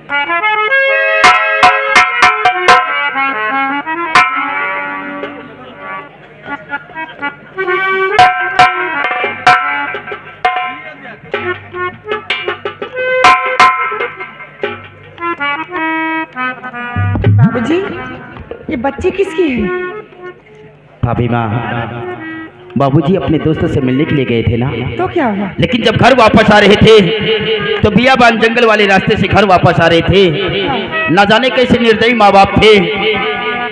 बाबूजी, ये बच्ची किसकी है? भाभी माँ, बाबूजी अपने दोस्तों से मिलने के लिए गए थे ना। तो क्या हुआ? लेकिन जब घर वापस आ रहे थे तो बियाबान जंगल वाले रास्ते से घर वापस आ रहे थे। ना जाने कैसे निर्दयी माँ बाप थे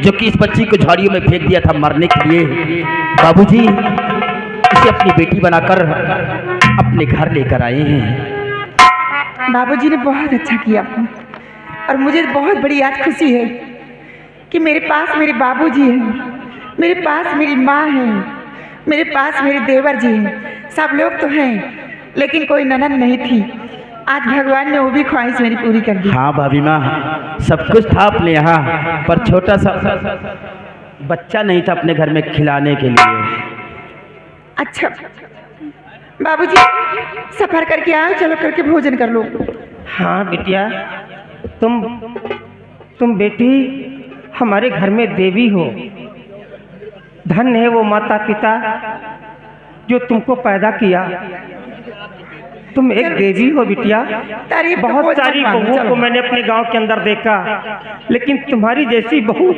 जो कि इस बच्ची को झाड़ियों में फेंक दिया था मरने के लिए। बाबूजी इसे अपनी बेटी बनाकर अपने घर लेकर आए हैं। बाबूजी ने बहुत अच्छा किया और मुझे बहुत बड़ी आज खुशी है कि मेरे पास मेरे बाबूजी हैं, मेरे पास मेरी माँ है, मेरे पास मेरे देवर जी हैं। सब लोग तो हैं लेकिन कोई ननद नहीं थी। आज भगवान ने वो भी ख्वाहिश मेरी पूरी कर दी। हाँ भाभी माँ, सब कुछ था अपने यहाँ, पर छोटा सा बच्चा नहीं था अपने घर में खिलाने के लिए। अच्छा बाबूजी, सफर करके आओ, चलो करके भोजन कर लो। हाँ बिटिया, तुम बेटी हमारे घर में देवी हो। धन्य है वो माता पिता जो तुमको पैदा किया। तुम एक देवी हो बिटिया। बहुत सारी बहुओं को मैंने अपने गांव के अंदर देखा, लेकिन तुम्हारी जैसी बहू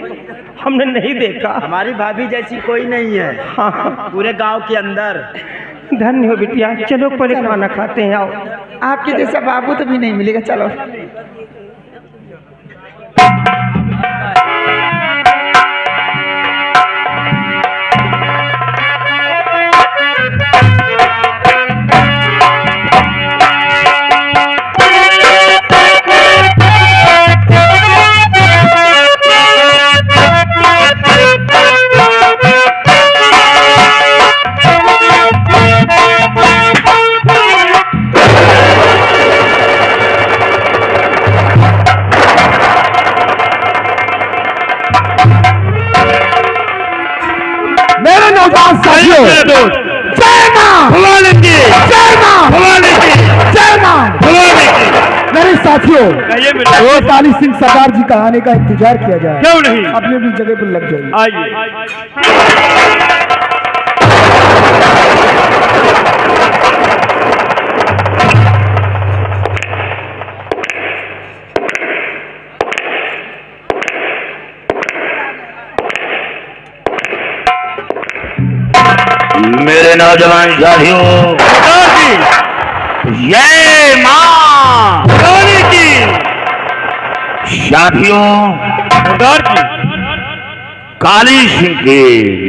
हमने नहीं देखा। हमारी भाभी जैसी कोई नहीं है। हाँ, पूरे गांव के अंदर। धन्य हो बिटिया। चलो पहले खाना खाते हैं। आओ। आपके जैसा बाबू तो भी नहीं मिलेगा। चलो। मेरे साथियों, वो ताली सिंह सरदार जी का आने का इंतजार किया जाए। क्यों नहीं? अपने भी जगह पर लग जाइए। आइए। मेरे नौजवान साथियों, जय मां की। साथियों, काली सिंह के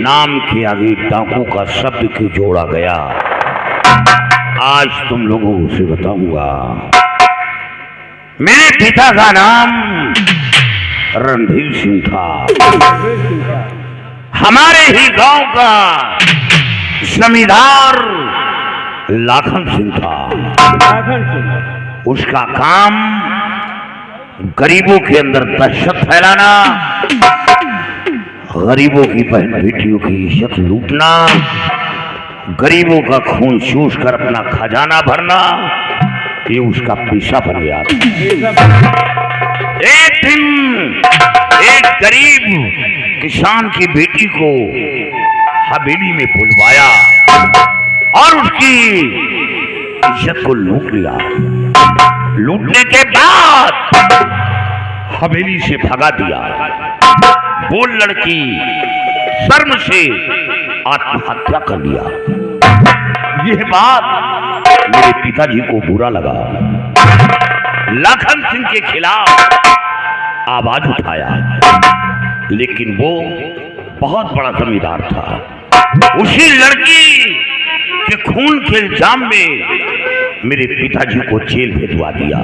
नाम के आगे डाकू का शब्द क्यों जोड़ा गया, आज तुम लोगों से बताऊंगा। मेरे पिता का नाम रणधीर सिंह था। हमारे ही गांव का जमींदार लाखन सिंह था। उसका काम गरीबों के अंदर दहशत फैलाना, गरीबों की बहन बेटियों की इज्जत लूटना, गरीबों का खून चूस कर अपना खजाना भरना, ये उसका पेशा बन गया। एक दिन एक गरीब किसान की बेटी को हवेली में बुलवाया और उसकी इज्जत को लूट लिया। लूटने के बाद हवेली से भगा दिया। वो लड़की शर्म से आत्महत्या कर लिया। यह बात मेरे पिताजी को बुरा लगा। लाखन सिंह के खिलाफ आवाज उठाया, लेकिन वो बहुत बड़ा जमींदार था। उसी लड़की के खून के इल्जाम में मेरे पिताजी को जेल भिजवा दिया।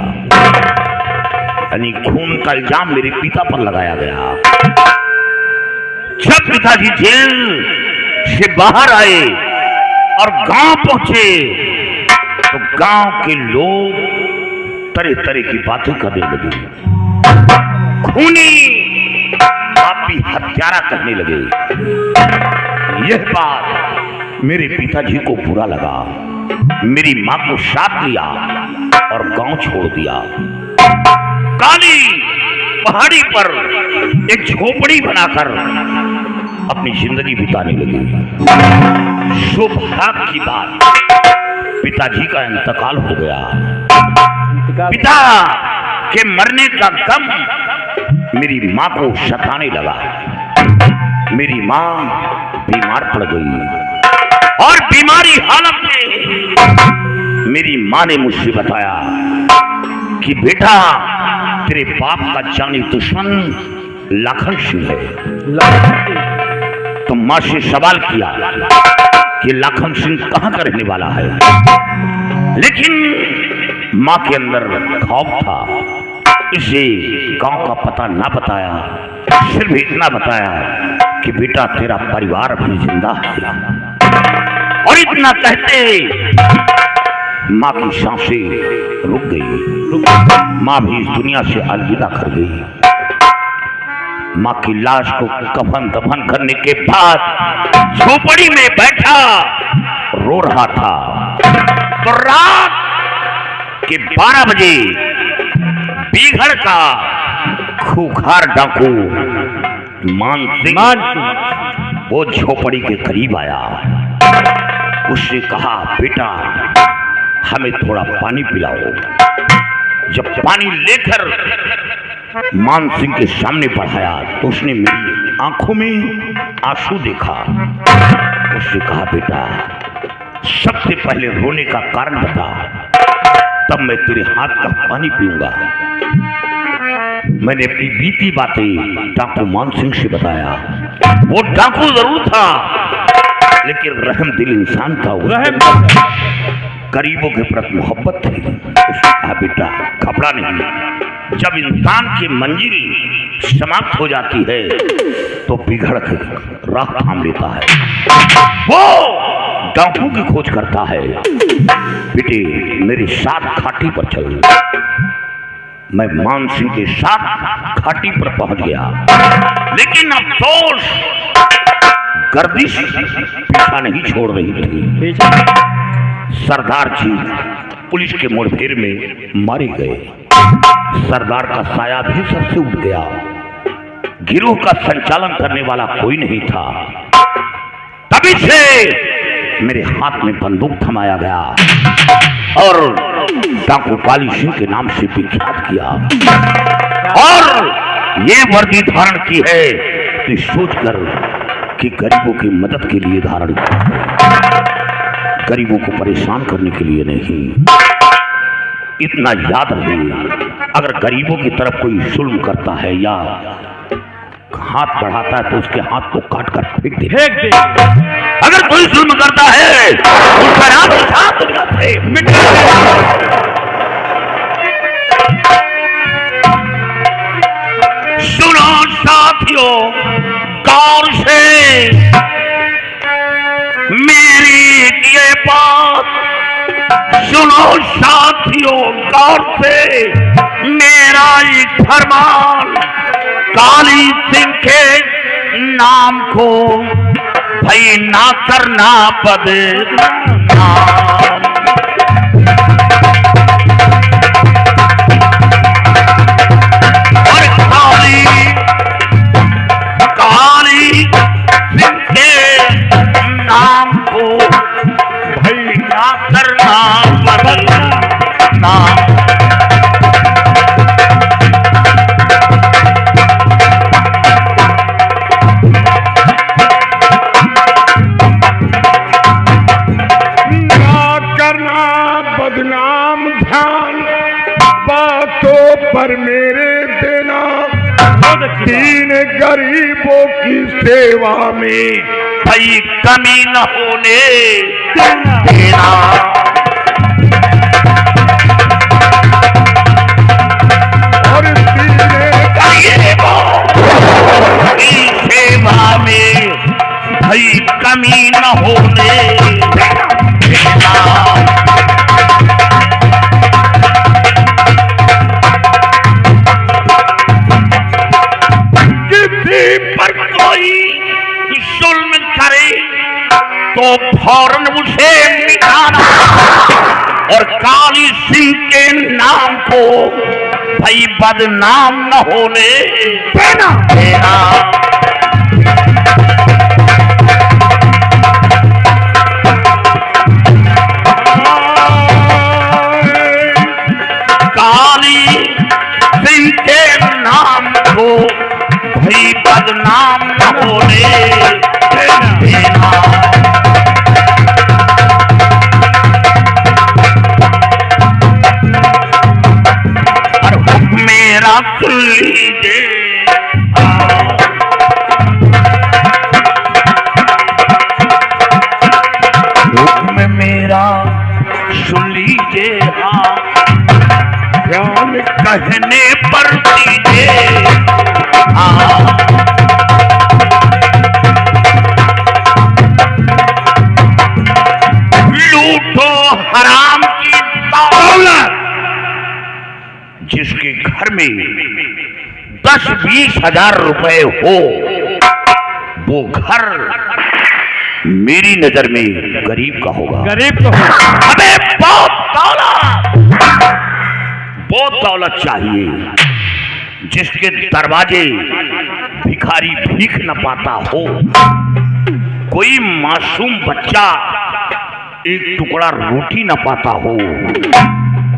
यानी खून का इल्जाम मेरे पिता पर लगाया गया। जब पिताजी जेल से बाहर आए और गांव पहुंचे तो गांव के लोग तरह तरह की बातें करने लगे। खूनी पापी हत्यारा कहने लगे। यह बात मेरे पिताजी को बुरा लगा। मेरी मां को साथ लिया और गांव छोड़ दिया। काली पहाड़ी पर एक झोपड़ी बनाकर अपनी जिंदगी बिताने लगी। सौभाग्य की बात, पिताजी का इंतकाल हो गया। पिता के मरने का गम मेरी माँ को सताने लगा। मेरी माँ बीमार पड़ गई और बीमारी हालत में मेरी माँ ने मुझसे बताया कि बेटा, तेरे बाप का जानी दुश्मन लाखन सिंह है। तो माँ से सवाल किया कि लाखन सिंह कहाँ का रहने वाला है, लेकिन माँ के अंदर खौफ था। इसे गांव का पता ना बताया, सिर्फ इतना बताया कि बेटा तेरा परिवार अभी जिंदा है। और इतना कहते माँ की सांसें रुक गई। माँ भी इस दुनिया से अलविदा कर गई। माँ की लाश को कफन दफन करने के बाद झोपड़ी में बैठा रो रहा था। तो रात के 12 बजे बीघड़ का खूंखार डाकू मान सिंह वो झोपड़ी के करीब आया। उसने कहा, बेटा हमें थोड़ा पानी पिलाओ। जब पानी लेकर मान सिंह के सामने बढ़ाया तो उसने मेरी आंखों में आंसू देखा। उसने कहा, बेटा सबसे पहले रोने का कारण बता, तब मैं तेरे हाथ का पानी पीऊंगा। मैंने अपनी बीती बातें डाकू मान सिंह से बताया। वो डाकू जरूर था, लेकिन रहम दिल इंसान था। गरीबों के प्रति मोहब्बत थी। उसने कहा, बेटा घबरा नहीं, जब इंसान की मंजिल समाप्त हो जाती है तो बिगड़ के राह थाम लेता है। वो डाकू की खोज करता है। बेटे मेरे साथ घाटी पर चल। मैं मान सिंह के साथ घाटी पर पहुंच गया, लेकिन अफसोस गर्दिश पीछा नहीं छोड़ रही थी। सरदार जी पुलिस के मुठभेड़ में मारे गए। सरदार का साया भी सर से उठ गया। गिरोह का संचालन करने वाला कोई नहीं था। तभी से मेरे हाथ में बंदूक थमाया गया और डाकू काली सिंह के नाम से विख्यात किया। और ये वर्दी धारण की है तो सोचकर कि गरीबों की मदद के लिए धारण की, गरीबों को परेशान करने के लिए नहीं। इतना याद रहे, अगर गरीबों की तरफ कोई जुल्म करता है या हाथ बढ़ाता है तो उसके हाथ को काट कर फेंक दे। अगर कोई जुल्म करता है उसका नाम साथ दुनिया से मिट जाए। सुनो साथियों, गौर से मेरी ये बात सुनो साथियों, गौर से मेरा एक फरमान। काली सिंह के नाम को भई ना करना बदनाम। और काली सिंह के नाम को भई ना करना बदनाम। बदनाम ध्यान बातों पर मेरे देना, दीन गरीबों की सेवा में भाई कमी न होने देना। और की सेवा में भाई कमी न होने देना। पर कोई जुल्म करे तो फौरन उसे मिटाना और काली सिंह के नाम को भाई बदनाम न होने देना। काली सिंह के नाम को भाई बदनाम न होने देना। मेरा सुन लीजिए हुक्म मेरा सुन लीजिए, हाँ ध्यान कहने पर दीजिए, हाँ लूटो हराम की दौलत। जिसके घर में 10-20 हजार रुपए हो वो घर मेरी नजर में गरीब का होगा। गरीब तो होगा। हमें बहुत दौलत चाहिए जिसके दरवाजे भिखारी भीख न पाता हो। कोई मासूम बच्चा एक टुकड़ा रोटी न पाता हो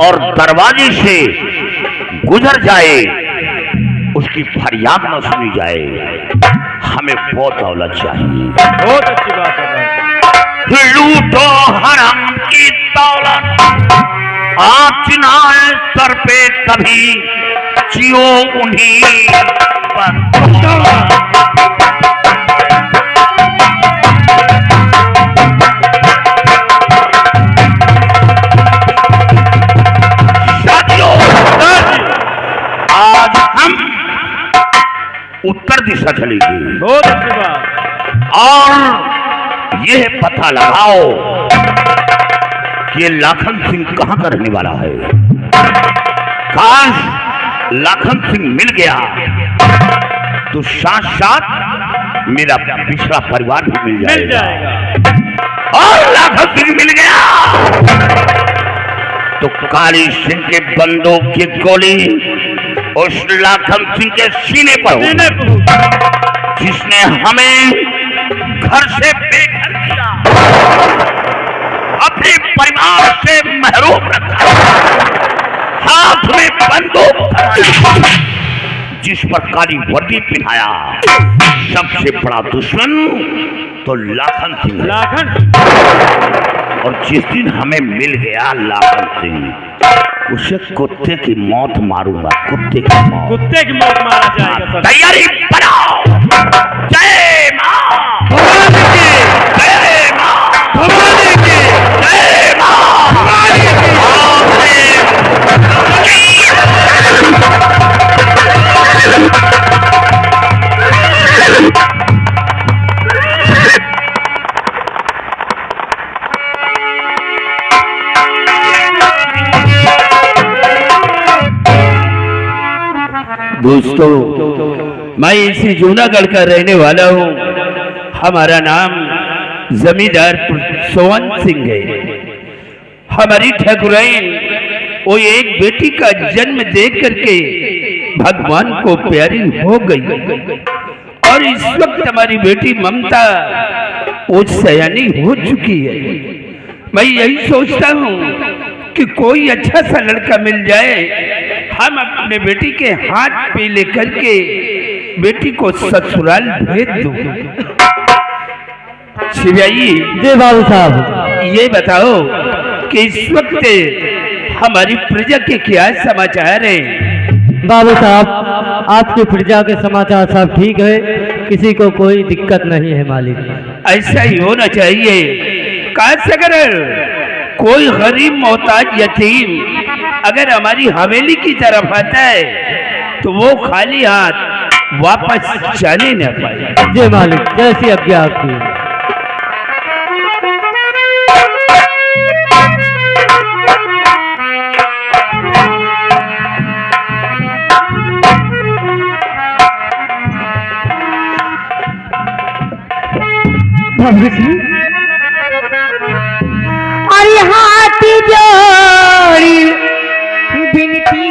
और दरवाजे से गुजर जाए उसकी फरियाद न सुनी जाए। हमें बहुत दौलत चाहिए। बहुत अच्छी बात है। लूटो हराम की दौलत, आँच ना आए सर पे कभी, जियो उन्हीं पर। आज हम उत्तर दिशा चलेंगे। बहुत अच्छी बात। और यह पता लगाओ कि ये लाखन सिंह कहां का रहने वाला है। काश लाखन सिंह मिल गया तो साथ साथ मेरा पिछड़ा परिवार भी मिल जाएगा। और लाखन सिंह मिल गया तो काली सिंह के बंदूक की गोली उस लाखन सिंह के सीने पर हो जिसने हमें घर से बेघर किया, अपने परिवार से महरूम रखा, हाथ में बंदूक जिस पर काली वर्दी पहनाया। सबसे बड़ा दुश्मन तो लाखन सिंह। और जिस दिन हमें मिल गया लाखन सिंह उसे कुत्ते की मौत मारूंगा। कुत्ते की मौत मारा जाएगा। तैयारी बनाओ। जय मां, जय मां, जय दोस्तों, मैं इसी जूनागढ़ का रहने वाला हूँ। हमारा नाम जमींदार सोवन सिंह है। हमारी ठाकुराइन वो एक बेटी का जन्म देख करके भगवान को प्यारी हो गई और इस वक्त हमारी बेटी ममता वो सयानी हो चुकी है। मैं यही सोचता हूँ कि कोई अच्छा सा लड़का मिल जाए, हम अपने बेटी के हाथ पे लेकर के बेटी को ससुराल भेज दूं। शिवाजी जी बाबू साहब, ये बताओ कि इस वक्त हमारी प्रजा के क्या समाचार हैं? बाबू साहब, आपकी प्रजा के समाचार सब ठीक है, किसी को कोई दिक्कत नहीं है मालिक। ऐसा ही होना चाहिए। काश अगर कोई गरीब मोहताज यतीम अगर हमारी हवेली की तरफ आता है तो वो खाली हाथ वापस चले न पाए। जी मालिक, जैसी आज्ञा आपकी। अरे हाथ जोड़ी विनती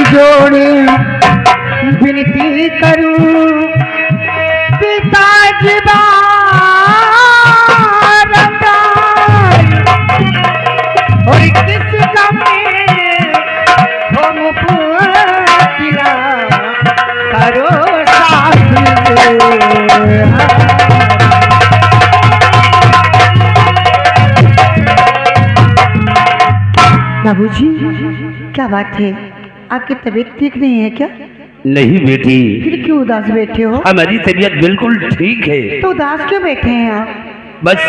जोड़े विनती करूं पिताजी बारंबार, और किस गम में हम पूरा करो साथ। बाबूजी, क्या बात है? आपकी तबीयत ठीक नहीं है क्या? नहीं बेटी, फिर क्यों उदास बैठे हो? हमारी तबीयत बिल्कुल ठीक है। तो उदास क्यों बैठे हैं आप? बस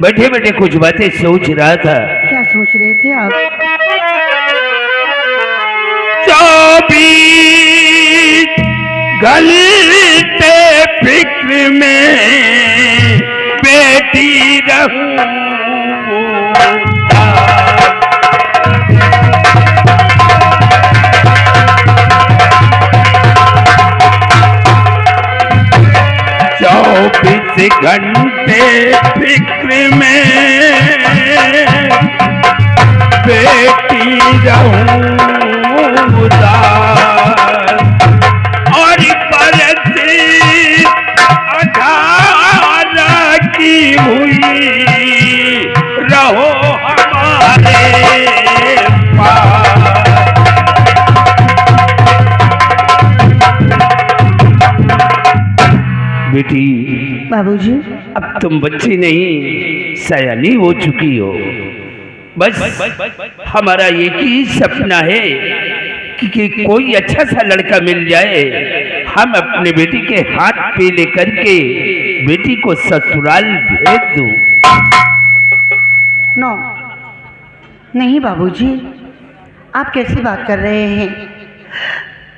बैठे बैठे कुछ बातें सोच रहा था। क्या सोच रहे थे आप? 24 घंटे फिक्र में बेटी रहूं, घंटे फिक्र में बेटी रहूं उदास, और बरसी 18 की हुई रहो हमारे पास। बेटी, बाबूजी, अब तुम बच्ची नहीं सयानी हो चुकी हो। बस हमारा एक ही सपना है कि कोई अच्छा सा लड़का मिल जाए, हम अपने बेटी के हाथ पे लेकर के बेटी को ससुराल भेज दूं। नो, नहीं बाबूजी, आप कैसी बात कर रहे हैं?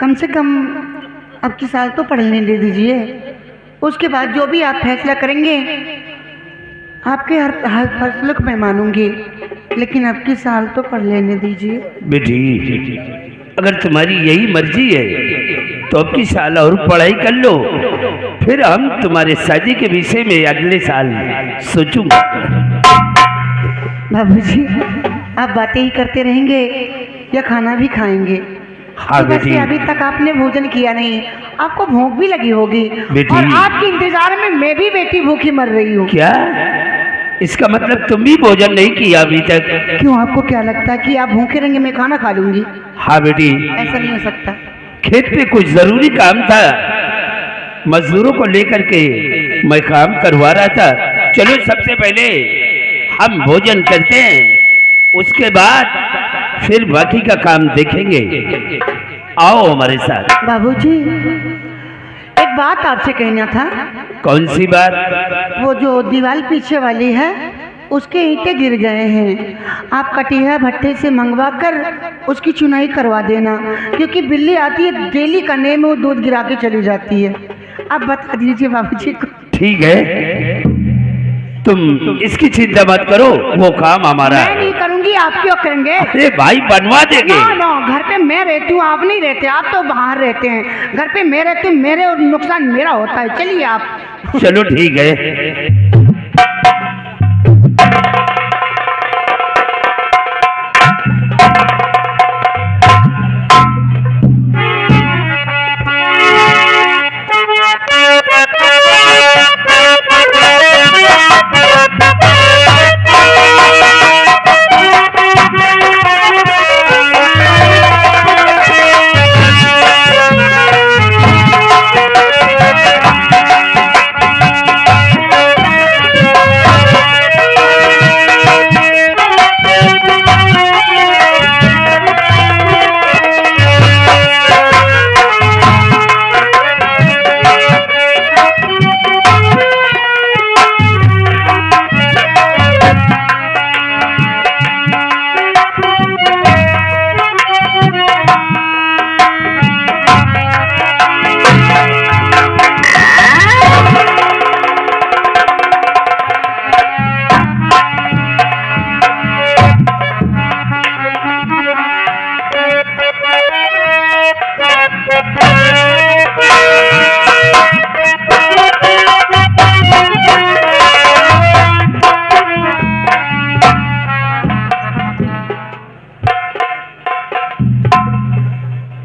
कम से कम अब की साल तो पढ़ने दे दीजिए, उसके बाद जो भी आप फैसला करेंगे आपके हर फैसले को मैं मानूंगी, लेकिन अब की साल तो पढ़ लेने दीजिए। बेटी, अगर तुम्हारी यही मर्जी है तो अब की साल और पढ़ाई कर लो, फिर हम तुम्हारे शादी के विषय में अगले साल सोचूंगा। बाबूजी, आप बातें ही करते रहेंगे या खाना भी खाएंगे? हाँ तो वैसे बेटी। अभी तक आपने भोजन किया नहीं, आपको भूख भी लगी होगी, बेटी। और आपके इंतजार में मैं भी बेटी भूखी मर रही हूँ। क्या इसका मतलब तुम भी भोजन नहीं किया अभी तक? क्यों, आपको क्या लगता है कि आप भूखे रहेंगे मैं खाना खा लूंगी? हाँ बेटी, ऐसा नहीं हो सकता। खेत पे कुछ जरूरी काम था, मजदूरों को लेकर के मैं काम करवा रहा था। चलो सबसे पहले हम भोजन करते हैं, उसके बाद फिर बाकी का काम देखेंगे। आओ हमारे साथ। बाबूजी, एक बात आपसे कहना था। कौन सी बात? वो जो दीवार पीछे वाली है उसके ईंटें गिर गए हैं, आप कटिया भट्टे से मंगवा कर उसकी चुनाई करवा देना, क्योंकि बिल्ली आती है डेली करने में वो दूध गिरा के चली जाती है। आप बता दीजिए बाबूजी को। ठीक है, तुम इसकी चिंता मत करो, वो काम हमारा मैं है। नहीं करूंगी, आप क्यों करेंगे? अरे भाई, बनवा देंगे। नो नो, घर पे मैं रहती हूँ, आप नहीं रहते, आप तो बाहर रहते हैं। घर पे मैं रहती हूँ, मेरे और नुकसान मेरा होता है। चलिए आप। चलो ठीक है।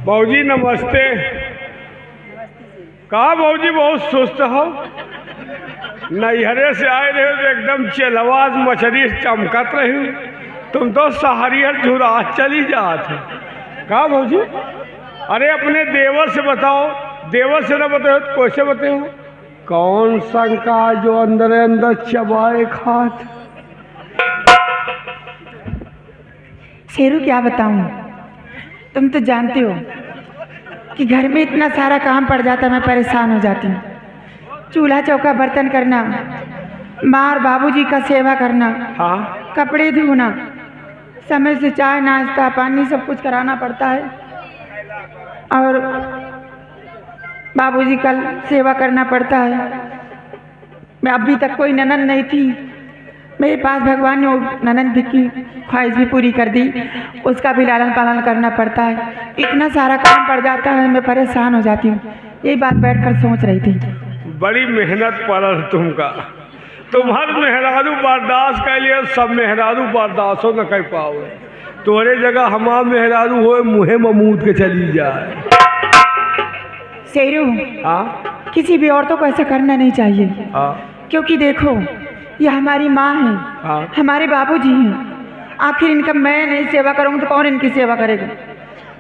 भाऊजी नमस्ते। कहा भाऊजी बहुत सुस्त हो, नैहरे से आए रहे हो तो एकदम चलवाज मछली चमकत रही हो। तुम तो सहरियर झुरा चली जाते। कहा भाऊजी? अरे अपने देवर से बताओ, देवर से ना बताओ तो कैसे बताओ? कौन शंका जो अंदर अंदर चबाए खात। शेरू क्या बताऊं, तुम तो जानते हो कि घर में इतना सारा काम पड़ जाता, मैं परेशान हो जाती हूँ। चूल्हा चौका बर्तन करना, माँ और बाबूजी का सेवा करना, हाँ कपड़े धोना, समय से चाय नाश्ता पानी सब कुछ कराना पड़ता है, और बाबूजी का सेवा करना पड़ता है। मैं अभी तक कोई ननद नहीं थी, मेरे पास भगवान ने वो ननद भी की ख्वाहिश भी पूरी कर दी, उसका भी लालन पालन करना पड़ता है। इतना सारा काम पड़ जाता है, मैं परेशान हो जाती हूँ। यही बात बैठकर सोच रही थी। बड़ी मेहनत पड़ल तुमका, तुम हर मेहरारू बर्दाश्त कर लिए, सब मेहरारू बर्दाश्त हो न कर पाओ। तोरे जगह हमार मेहरारू हो मुँहे ममूद के चली जाए। शेरू, हाँ किसी भी औरतों को ऐसा करना नहीं चाहिए, हाँ क्योंकि देखो ये हमारी माँ है, हाँ हमारे बाबूजी हैं। आखिर इनका मैं नहीं सेवा करूँगी तो कौन इनकी सेवा करेगा?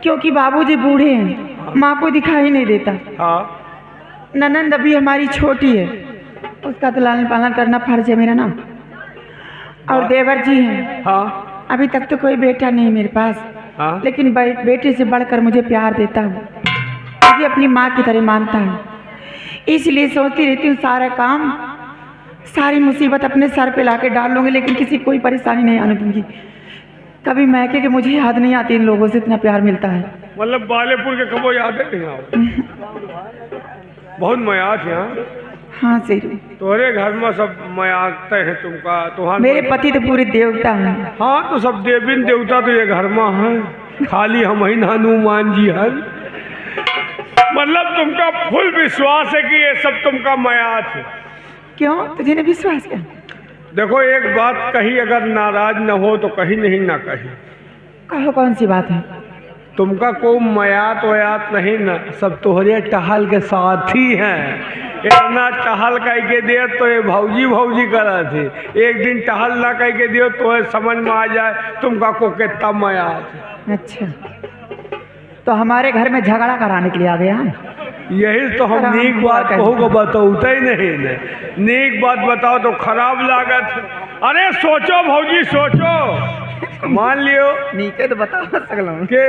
क्योंकि बाबूजी बूढ़े हैं, माँ को दिखाई नहीं देता। हाँ ननंद अभी हमारी छोटी है, उसका तो लालन पालन करना फर्ज है मेरा ना। और देवर जी हैं, हाँ अभी तक तो कोई बेटा नहीं मेरे पास, हाँ लेकिन बेटे से बढ़कर मुझे प्यार देता हूँ, मुझे अपनी माँ की तरह मानता है। इसलिए सोचती रहती हूँ सारा काम सारी मुसीबत अपने सर पे लाके डाल लूँगी, लेकिन किसी कोई परेशानी नहीं आने दूँगी। कभी मैके के मुझे याद नहीं आती इन लोगों से इतना प्यार मिलता है। मतलब बालेपुर के कबो याद है नहीं आओ? बहुत मयात यहाँ। हाँ शेरू, तोरे घर में सब मयाते हैं तुमका, तुम्हारे मेरे पति तो पूरे देवता हैं। हाँ तो सब देवीन देवता तो ये घर में हैं, खाली हम ही हनुमान जी हैं। मतलब तुमका फुल विश्वास है कि ये सब तुमका मयात है। क्यों, तुझे ने विश्वास किया? देखो एक बात कही, अगर नाराज न हो तो कही नहीं ना कही। कहो कौन सी बात है? तुमका कोई मयात वयात नहीं ना, सब तोहरे टहल के साथी हैं। इतना टहल कह के दे तो ये भौजी भौजी करा थी, एक दिन टहल ना कह के दियो तो समझ में आ जाए तुमका को कितना मयात है। अच्छा, तो हमारे घर में झगड़ा कराने के लिए आ गया है? यही तो हम नीक बात कहूँगा, बताते ही नहीं ने। नीक बात बताओ तो खराब लागत। अरे सोचो भौजी सोचो, मान लियो नीके तो बता सकता के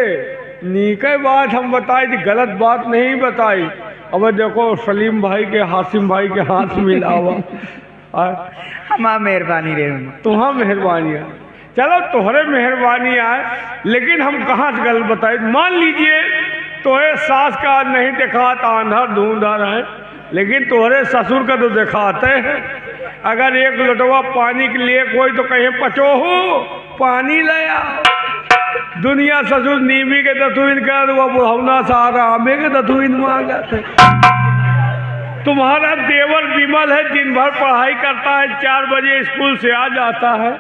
नीके बात हम बताई थी, गलत बात नहीं बताई। अब देखो सलीम भाई के हासिम भाई के हाथ मिलावा, हमारा मेहरबानी रे, तुम्हारा मेहरबानी है। चलो तोहरे मेहरबानी आए, लेकिन हम कहाँ से गलत बताए? मान लीजिए तोहरे सास का नहीं दिखाता, अंधर धुंधर है, लेकिन तोहरे ससुर का तो दिखाते हैं। अगर एक लोटवा पानी के लिए कोई तो कहे पचोहो पानी लाया, दुनिया ससुर नीमी के दतुइन कर, वो बुढ़ौना सारा आमे के दतुइन मांगत है। तुम्हारा देवर विमल है, दिन भर पढ़ाई करता है, 4 बजे स्कूल से आ जाता है।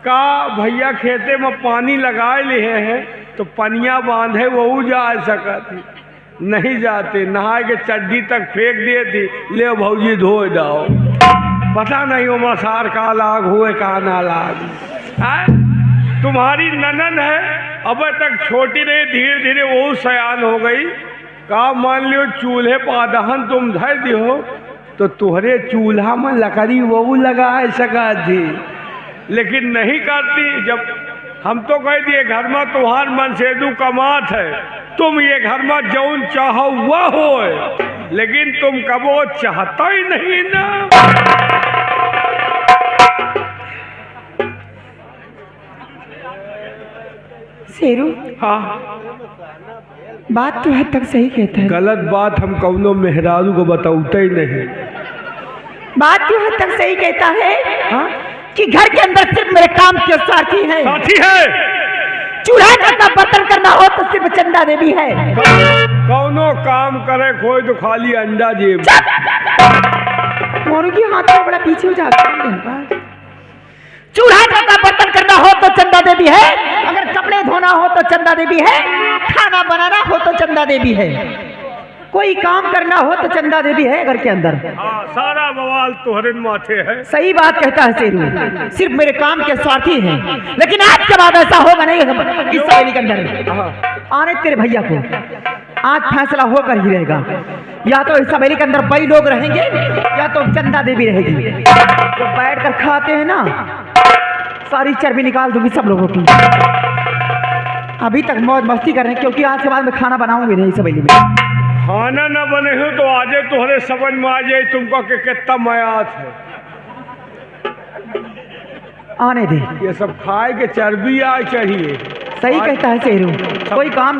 का भैया खेते में पानी लगाए लिए हैं तो पनिया बांधे वो जा सकती, नहीं जाते, नहा के चड्डी तक फेंक दिए थी, ले भौजी धो जाओ। पता नहीं वो मसार का लाग हुए का ना लाग। तुम्हारी ननन है, अब तक छोटी रही, धीरे धीरे वो सयान हो गई। का मान लियो चूल्हे पर दहन तुम धर दियो तो तुहरे चूल्हा में लकड़ी वो लगा सका थी, लेकिन नहीं करती। जब हम तो कह दिए घर में तुम्हार मनसेदू कमात है, तुम ये घर में जौन चाहो वह हो, लेकिन तुम कबो चाहता ही नहीं ना। शेरू, हाँ बात तो हद तक सही कहता है। गलत बात हम कौनो मेहरारू को बताते ही नहीं। बात तो हद तक सही कहता है, हाँ? कि घर के अंदर सिर्फ मेरे काम के साथी है, साथी है। चूल्हा करना बर्तन करना हो तो सिर्फ चंदा देवी है। कौनो काम करे कोई तो खाली अंडा जेब। मोरू की हाथ में बड़ा पीछे हो जाता है। चूल्हा करना बर्तन करना हो तो चंदा देवी है, अगर कपड़े धोना हो तो चंदा देवी है, खाना बनाना हो तो चंदा चंदा देवी है। कोई काम करना हो तो चंदा देवी है घर के अंदर। हाँ, सारा बवाल तुम्हारे माथे है। सही बात कहता है शेरू, सिर्फ मेरे काम के स्वार्थी हैं, लेकिन आज के बाद ऐसा होगा नहीं इस सहेली के अंदर। आने तेरे भैया को आज फैसला होकर ही रहेगा, या तो इस सहेली के अंदर बई लोग रहेंगे या तो चंदा देवी रहेगी। तो बैठ कर खाते हैं ना, सारी चर्बी निकाल दूंगी सब लोगों की। अभी तक मौज मस्ती कर रहे हैं, क्योंकि आज के बाद मैं खाना बनाऊंगी नहीं सहेली में। खाना न बने हो तो आजे तुम्हारे समझ में आ जाए तुमको कि कितना मयात है। आने दे, ये सब खाए के चर्बी आ चाहिए। सही कहता है शेरू, कोई काम